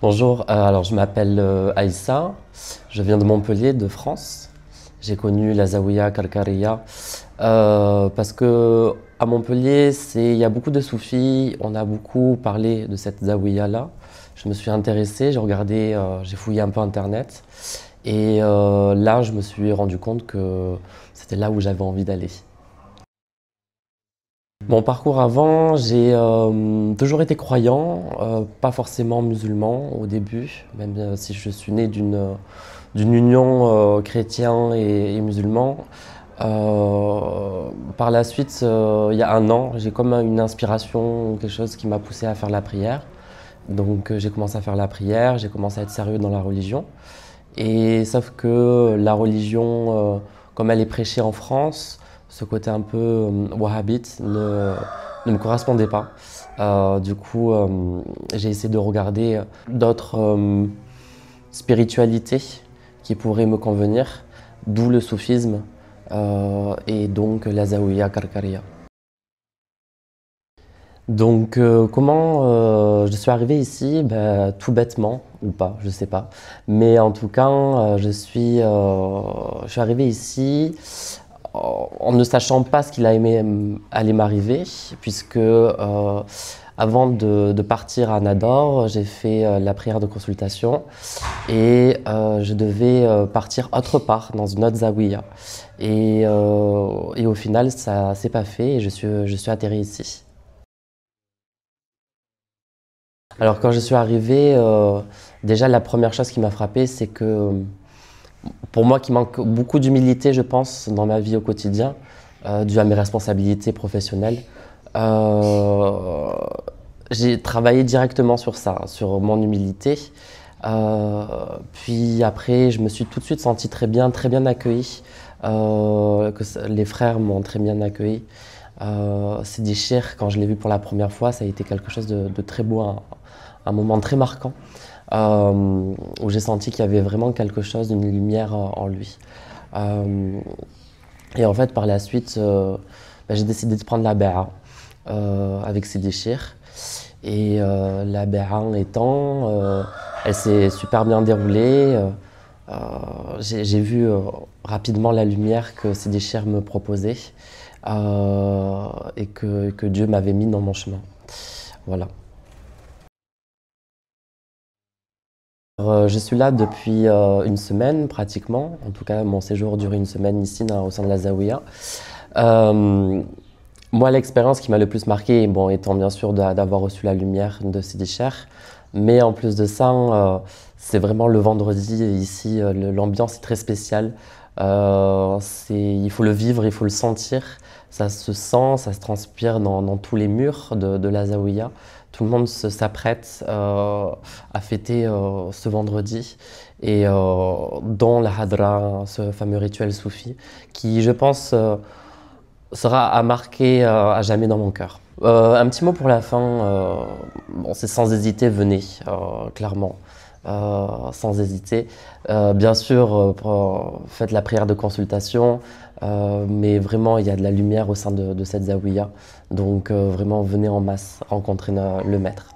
Bonjour, alors je m'appelle Aïssa, je viens de Montpellier, de France. J'ai connu la Zawiya Karkaria parce que à Montpellier, il y a beaucoup de soufis, on a beaucoup parlé de cette Zawiya-là. Je me suis intéressé, j'ai regardé, j'ai fouillé un peu Internet et là je me suis rendu compte que c'était là où j'avais envie d'aller. Mon parcours avant, j'ai toujours été croyant, pas forcément musulman au début, même si je suis né d'une union chrétien et musulman. Par la suite, il y a un an, j'ai comme une inspiration, quelque chose qui m'a poussé à faire la prière. Donc j'ai commencé à faire la prière, j'ai commencé à être sérieux dans la religion. Et sauf que la religion, comme elle est prêchée en France, ce côté un peu wahhabite ne me correspondait pas. J'ai essayé de regarder d'autres spiritualités qui pourraient me convenir, d'où le soufisme et donc la Zawiya Karkaria. Donc, comment je suis arrivé ici? Ben, tout bêtement, ou pas, je sais pas. Mais en tout cas, je suis arrivé ici en ne sachant pas ce qu'il allait m'arriver, puisque avant de partir à Nador, j'ai fait la prière de consultation et je devais partir autre part, dans une autre zawiya. Et au final, ça s'est pas fait et je suis atterri ici. Alors quand je suis arrivé, déjà la première chose qui m'a frappé, c'est que pour moi qui manque beaucoup d'humilité, je pense, dans ma vie au quotidien, dû à mes responsabilités professionnelles, euh, j'ai travaillé directement sur ça, sur mon humilité. Euh, Puis après, je me suis tout de suite senti très bien accueilli. Les frères m'ont très bien accueilli. Sidi Cheikh, quand je l'ai vu pour la première fois, ça a été quelque chose de très beau, un moment très marquant, où j'ai senti qu'il y avait vraiment quelque chose, une lumière en lui. Euh, et en fait, par la suite, j'ai décidé de prendre la Béa avec Sidi Cheikh. Et la Béa étant, elle s'est super bien déroulée. Euh, j'ai vu rapidement la lumière que Sidi Cheikh me proposait et que Dieu m'avait mis dans mon chemin. Voilà. Je suis là depuis une semaine pratiquement. En tout cas, mon séjour dure une semaine ici au sein de la Zawiya. Euh, Moi, l'expérience qui m'a le plus marqué, bon, étant bien sûr d'avoir reçu la lumière de Sidi Cheikh, mais en plus de ça, c'est vraiment le vendredi ici. L'ambiance est très spéciale. Il faut le vivre, il faut le sentir. Ça se sent, ça se transpire dans tous les murs de la Zawiya. Tout le monde s'apprête à fêter ce vendredi et dans la Hadra, ce fameux rituel soufi, qui, je pense, sera à marquer à jamais dans mon cœur. Un petit mot pour la fin. Bon, c'est sans hésiter, venez, clairement. Sans hésiter. Bien sûr, faites la prière de consultation, mais vraiment, il y a de la lumière au sein de cette zawiya. Donc, vraiment, venez en masse rencontrer le maître.